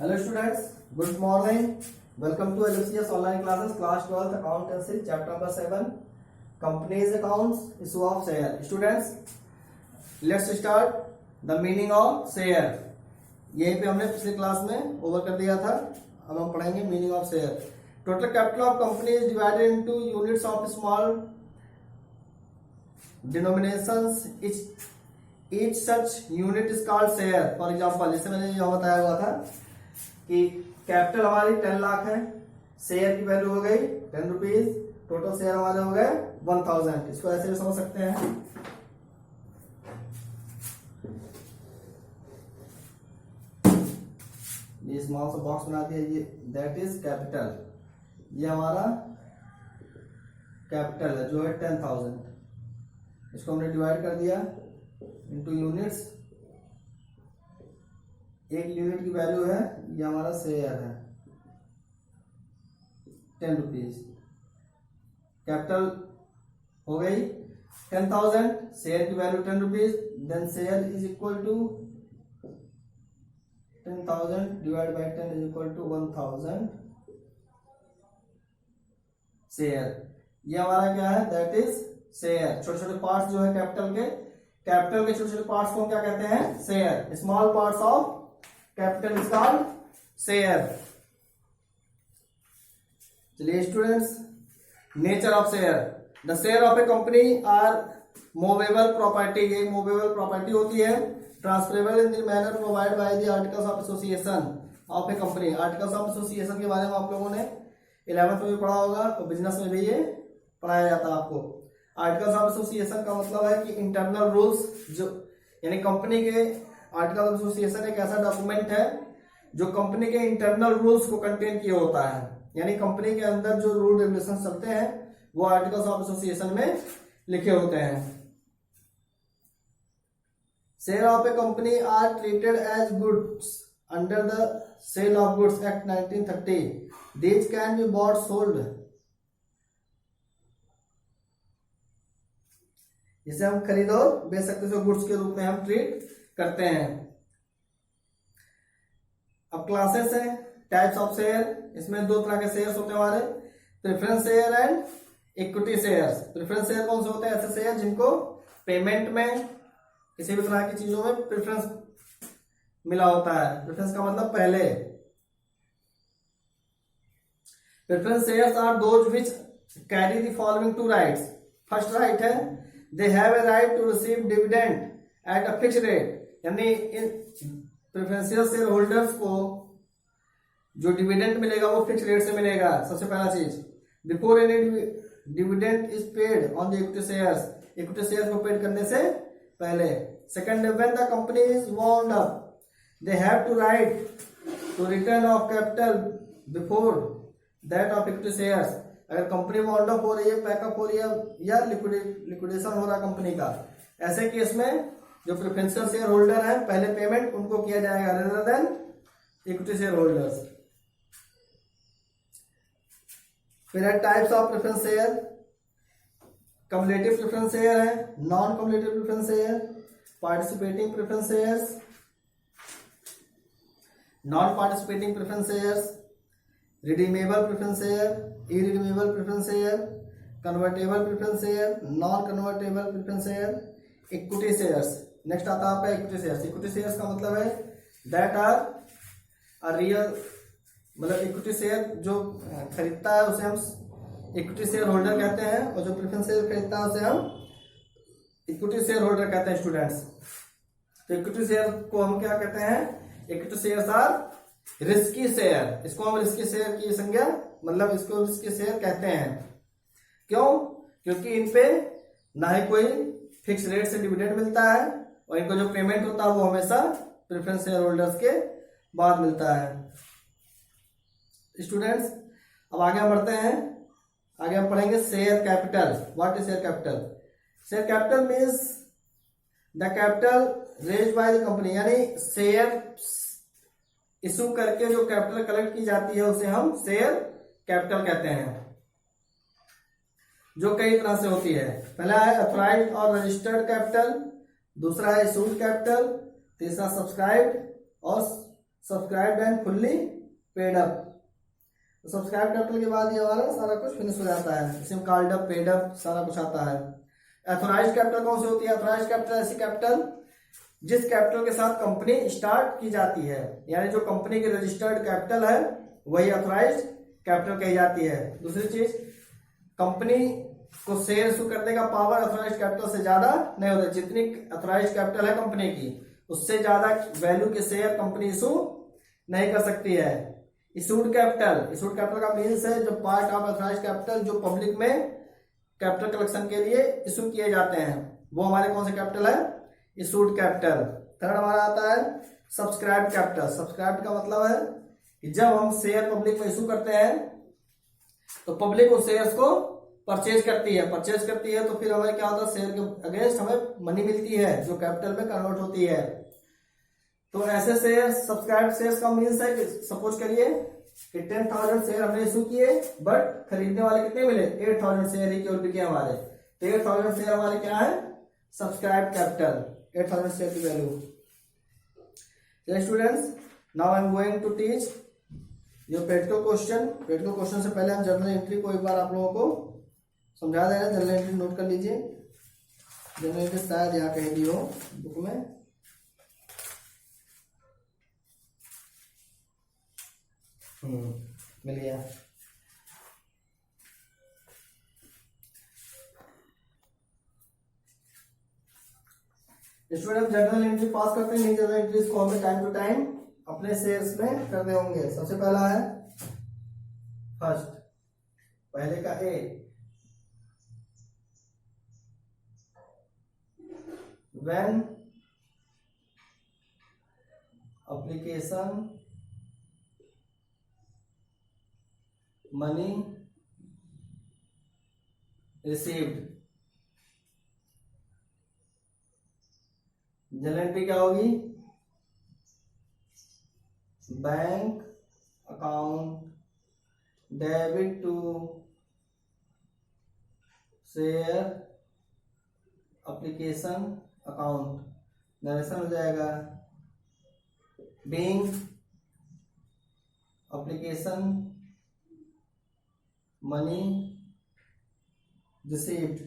Hello students, good morning. Welcome to LFCS online classes, class 12th accountancy, chapter number 7, companies accounts, issue of share. Students, let's start the meaning of share. यहीं पे हमने पिछले class में over कर दिया था. अब हम पढ़ेंगे meaning of share. Total capital of company is divided into units of small denominations. each such unit is called share. For example, जैसे मैंने यह बताया हुआ था कि कैपिटल हमारी 10 लाख है, शेयर की वैल्यू हो गई 10 रुपीज, टोटल शेयर हमारे हो गए 1000. इसको ऐसे भी समझ सकते हैं. ये स्मॉल सा बॉक्स बना दिया, ये दैट इज कैपिटल. ये हमारा कैपिटल है जो है 10,000. इसको हमने डिवाइड कर दिया इनटू यूनिट्स. एक यूनिट की वैल्यू है, ये हमारा शेयर है 10 रुपीज. कैपिटल हो गई 10,000, शेयर की value 10 rupees. Then share is equal to 10,000 divide by 10 is equal to 1000 share. ये हमारा क्या है, दैट इज शेयर. छोटे छोटे पार्ट्स जो है कैपिटल के छोटे छोटे पार्ट्स को क्या कहते हैं, share. Small parts of capital is called share. चलिए students, nature of share. The share of a company are movable property. ये मूवेबल प्रॉपर्टी होती है. Transferable in the manner provide by the articles of association of a company. Articles of association के बारे में आप लोगों ने 11th में भी पढ़ा होगा और बिजनेस में भी ये पढ़ाया जाता है आपको. आर्टिकल्स ऑफ एसोसिएशन का मतलब है कि इंटरनल रूल्स, जो यानी कंपनी के आर्टिकल ऑफ एसोसिएशन एक ऐसा डॉक्यूमेंट है जो कंपनी के इंटरनल रूल्स को कंटेन किया होता है. यानी कंपनी के अंदर जो रूल रेगुलेशन चलते हैं वो आर्टिकल्स ऑफ एसोसिएशन में लिखे होते हैं. Share of a company are treated as goods under the sale of goods act 1930. These can be bought sold. इसे हम खरीद और बेच सकते हैं, गुड्स के रूप में हम ट्रीट करते हैं. अब क्लासेस हैं, टाइप्स ऑफ शेयर. इसमें दो तरह के शेयर्स होते हैं हमारे, preference share and equity shares. Preference share कौन से होते हैं, ऐसे शेयर जिनको पेमेंट में किसी भी तरह की चीजों में प्रेफरेंस मिला होता है. प्रेफरेंस का मतलब पहले. Preference shares are those which carry the following two rights. First right है, they have a right to receive dividend at a fix rate. यानी इन प्रेफरेंशियल शेयर होल्डर्स को जो डिविडेंड मिलेगा वो फिक्स रेट से मिलेगा. सबसे पहला चीज, before any dividend is paid on the equity shares. Equity shares को पेड करने से पहले. Second, when the company is wound up they have to right to return of capital before that of equity shares. अगर company wound up हो रही है, pack up हो रही है या लिक्विडेशन हो रहा है कंपनी का, ऐसे केस में जो प्रेफरेंशियल शेयर होल्डर है पहले पेमेंट उनको किया जाएगा rather than equity share holders. फिर है types of preference share. Cumulative preference share है, non cumulative preference share, participating preference shares, non participating preference shares, redeemable preference share, irredeemable preference share, convertible preference share, non convertible preference share, equity shares. Next आता है आपका equity shares. Equity shares का मतलब है that are real, मतलब equity share जो खरीदता है उसे हम इक्विटी शेयर होल्डर कहते हैं, और जो प्रेफरेंस शेयर खरीदता है उसे हम इक्विटी शेयर होल्डर कहते हैं. स्टूडेंट्स, तो इक्विटी शेयर को हम क्या कहते हैं, equity shares are risky share. इसको हम रिस्की शेयर की संज्ञा, मतलब इसको रिस्की शेयर कहते हैं. क्यों? क्योंकि इनपे ना ही कोई फिक्स रेट से डिविडेंड मिलता है और इनको जो पेमेंट होता है वो हमेशा प्रेफरेंस शेयर होल्डर्स के बाद मिलता है. स्टूडेंट्स, अब आगे हम बढ़ते हैं. आगे हम पढ़ेंगे share capital. What is share capital? Share capital means the capital raise by the company. यानी शेयर इशू करके जो कैपिटल कलेक्ट की जाती है उसे हम शेयर कैपिटल कहते हैं, जो कई तरह से होती है. पहला है अथॉराइज्ड और रजिस्टर्ड कैपिटल, दूसरा है इशूड कैपिटल, तीसरा सब्सक्राइब्ड और subscribed and fully paid up. तो सब्सक्राइब कैपिटल के बाद ये हमारा सारा कुछ फिनिश हो जाता है, इसमें कॉल्ड अप, पेड अप सारा कुछ आता है। एथोराइज्ड कैपिटल कौन सी होती है? एथोराइज्ड कैपिटल ऐसी कैपिटल जिस कैपिटल के साथ कंपनी स्टार्ट की जाती है, यानी जो कंपनी की रजिस्टर्ड कैपिटल है वही एथोराइज्ड कैपिटल कही जाती है। दूसरी चीज, कंपनी को शेयर इशू करने का पावर एथोराइज्ड कैपिटल से ज्यादा नहीं होता। जितनी एथोराइज्ड कैपिटल है कंपनी की, उससे ज्यादा वैल्यू के शेयर कंपनी इशू नहीं कर सकती है। इशूड कैपिटल का मीन्स है जो पार्ट ऑफ एथोराइज्ड कैपिटल जो पब्लिक में कैपिटल कलेक्शन के लिए इशू किए जाते हैं, वो हमारे कौन से कैपिटल है? Issued capital. थर्ड हमारा आता है सब्सक्राइब्ड कैपिटल। सब्सक्राइब्ड का मतलब है कि जब हम शेयर पब्लिक में इशू करते हैं तो पब्लिक उस शेयर्स को परचेज करती है तो फिर हमें क्या होता है? शेयर के अगेंस्ट हमें मनी मिलती है जो कैपिटल में कन्वर्ट होती है। तो ऐसे शेयर सब्सक्राइब्ड शेयर्स का मीन्स है कि सपोज करिए कि 10,000 शेयर हमने इशू किए, बट खरीदने वाले कितने मिले? 8,000 शेयर ही केवल बिके हमारे। तो 8,000 शेयर हमारे क्या है? सब्सक्राइब कैपिटल, 8,000 शेयर की value. Students, now I am going to teach your practical question. Practical question से पहले हम जर्नल एंट्री को एक बार आप लोगों को समझा दे रहे हैं। जर्नल एंट्री नोट कर लीजिए। जर्नल एंट्री शायद यहाँ कहीं दी हो बुक में। मिल गया। स्टूडेंट जर्नल एंट्री पास करते हैं, जर्नल एंट्रीज को हमें टाइम टू टाइम अपने शेयर्स में करने होंगे। सबसे पहला है फर्स्ट, पहले का A, when application money received. General entry क्या होगी? Bank account debit to share application account. Narration हो जाएगा being application money received.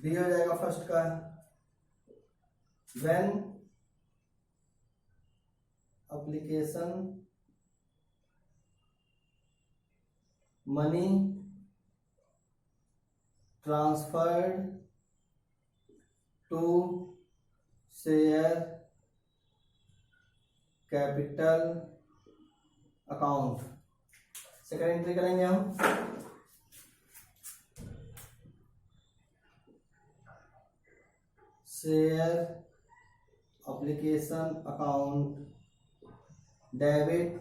B हो जाएगा फर्स्ट का, when application money transferred to share capital account. Second entry करेंगे हम, share application account debit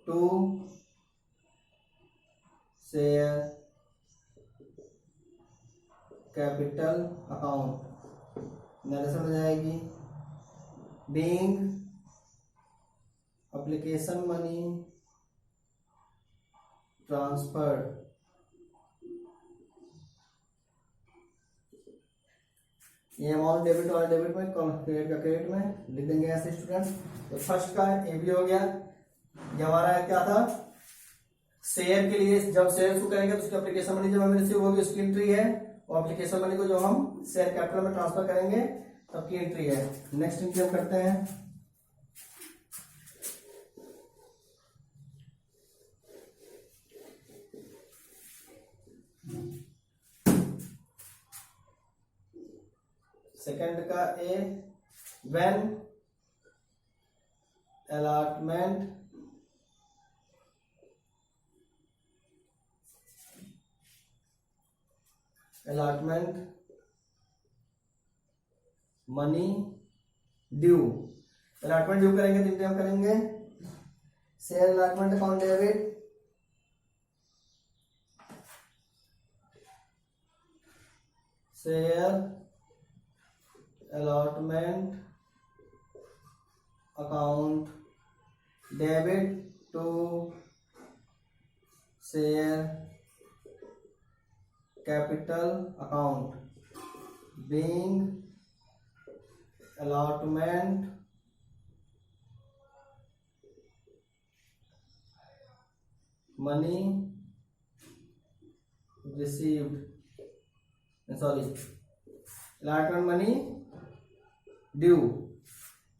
to share capital account. Narration हो जाएगी being application money transferred. ये अमाउंट डेबिट वाला debit में, क्रेडिट का क्रेडिट में लिख देंगे ऐसे स्टूडेंट। तो फर्स्ट का ए भी हो गया। ये हमारा क्या था? शेयर के लिए जब शेयर इशू करेंगे तो उसकी एप्लीकेशन मनी जब हमें रिसीव होगी उसकी एंट्री है, और एप्लीकेशन मनी को जो हम शेयर कैपिटल में ट्रांसफर करेंगे तब की एंट्री है। नेक्स्ट एंट्री हम करते हैं सेकंड का A, when allotment money due. Allotment due करेंगे तो हम करेंगे share allotment account debit share allotment account debit to share capital account, being allotment money received, sorry, allotment money due।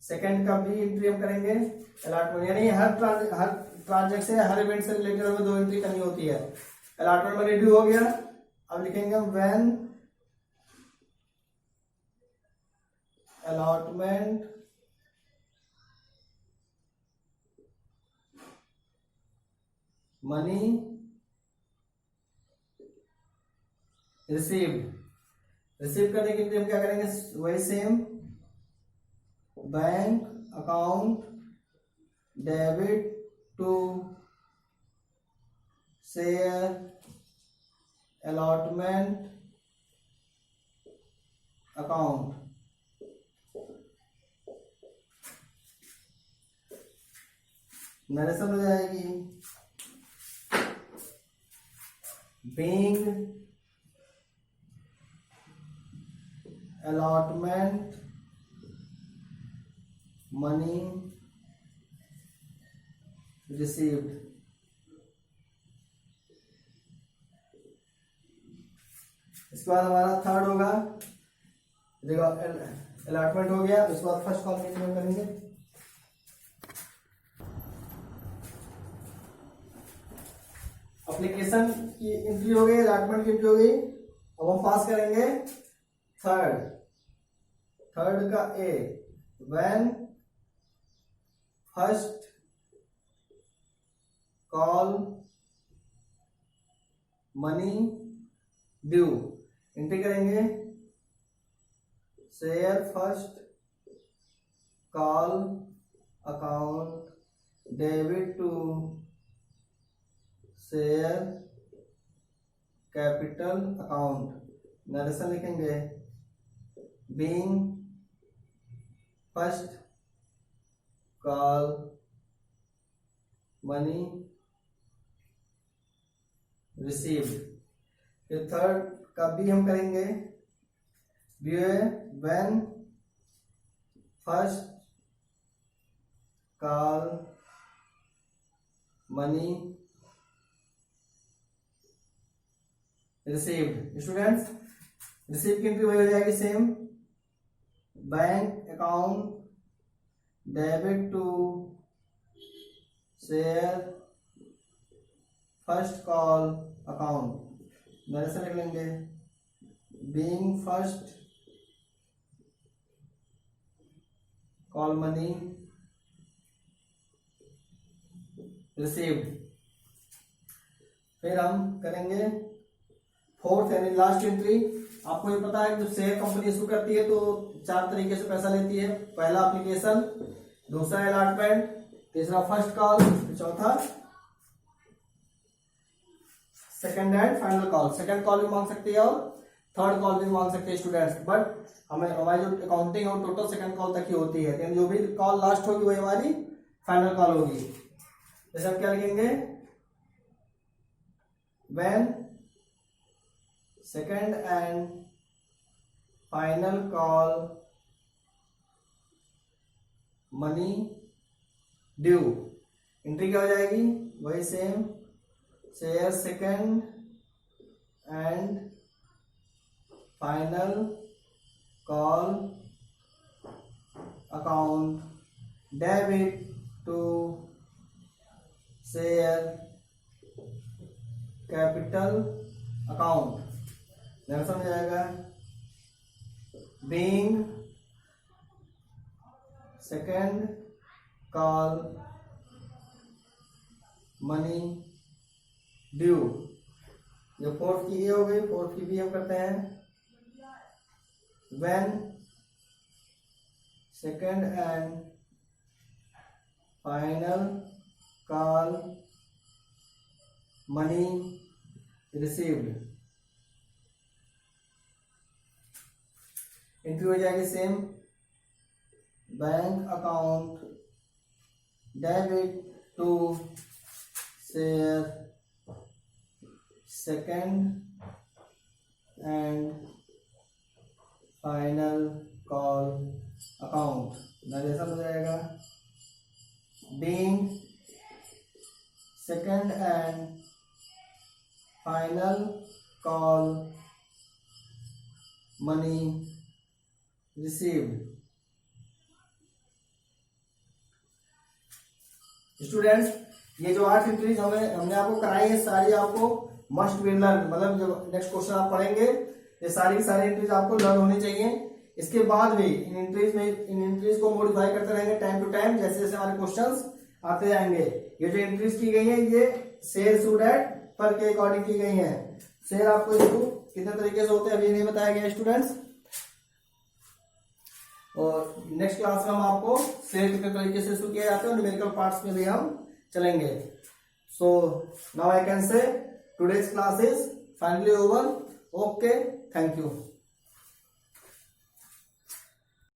Second का भी एंट्री हम करेंगे allotment, यानी हर ट्रांजेक्शन हर इवेंट से रिलेटेड हमें 2 एंट्री करनी होती है। allotment money due हो गया, अब लिखेंगे हम when allotment money received। Receive करने के लिए हम क्या करेंगे, वही same, bank account debit to share allotment account. Narration हो जाएगी बीइंग allotment money received। इसके बाद हमारा थर्ड होगा, देखो अलॉटमेंट हो गया, उसके बाद फर्स्ट कॉलम में करेंगे। एप्लीकेशन की एंट्री हो गई, अलॉटमेंट की एंट्री हो गई, अब हम पास करेंगे थर्ड का A, when first call money due, entry करेंगे share first call account debit to share capital account. Narration लिखेंगे being first call money received. फिर थर्ड का बी हम करेंगे, बी है when first call money received. Students, receive की entry वही हो जाएगी same, bank account debit to share first call account. Narration लिख लेंगे being first call money received. फिर हम करेंगे फोर्थ यानी लास्ट एंट्री। आपको ये पता है कि जब शेयर कंपनी इशू करती है तो 4 तरीके से पैसा लेती है, पहला एप्लीकेशन, दूसरा अलॉटमेंट, तीसरा फर्स्ट कॉल, चौथा second and final call. Second call भी मांग सकती है और थर्ड कॉल भी मांग सकते हैं स्टूडेंट्स, बट हमारी जो अकाउंटिंग है वो टोटल सेकंड कॉल तक ही होती है, यानी जो भी कॉल लास्ट होगी वही हमारी फाइनल कॉल होगी। जैसे हम क्या लिखेंगे, when second and final call money due, entry क्या हो जाएगी, वही same, share second and final call account debit to share capital account. ध्यान समझ जाएगा, being second call money due. ये फोर्थ की ए हो गई, फोर्थ की बी हम करते हैं, when second and final call money received, entry हो जाएगी same, bank account debit to share second and final call account narration हो जाएगा। Being second and final call money received. Students, ये जो 8 एंट्रीज हमने आपको कराई है सारी आपको मस्ट बी लर्न, मतलब जब नेक्स्ट क्वेश्चन आप पढ़ेंगे ये सारी की सारी एंट्रीज आपको लर्न होनी चाहिए। इसके बाद भी इन एंट्रीज को मॉडिफाई करते रहेंगे टाइम टू टाइम, जैसे जैसे हमारे क्वेश्चंस आते जाएंगे। ये जो एंट्रीज की गई है ये शेयर शुड एट पर के अकॉर्डिंग की गई है। शेयर आपको इसको कितने तरीके से होते हैं अभी नहीं बताया गया स्टूडेंट्स, और नेक्स्ट क्लास में हम आपको शेयर कितने तरीके से इशू किए जाते हैं और न्यूमेरिकल पार्ट्स में भी हम चलेंगे। So now I can say today's class is finally over. Okay, thank you.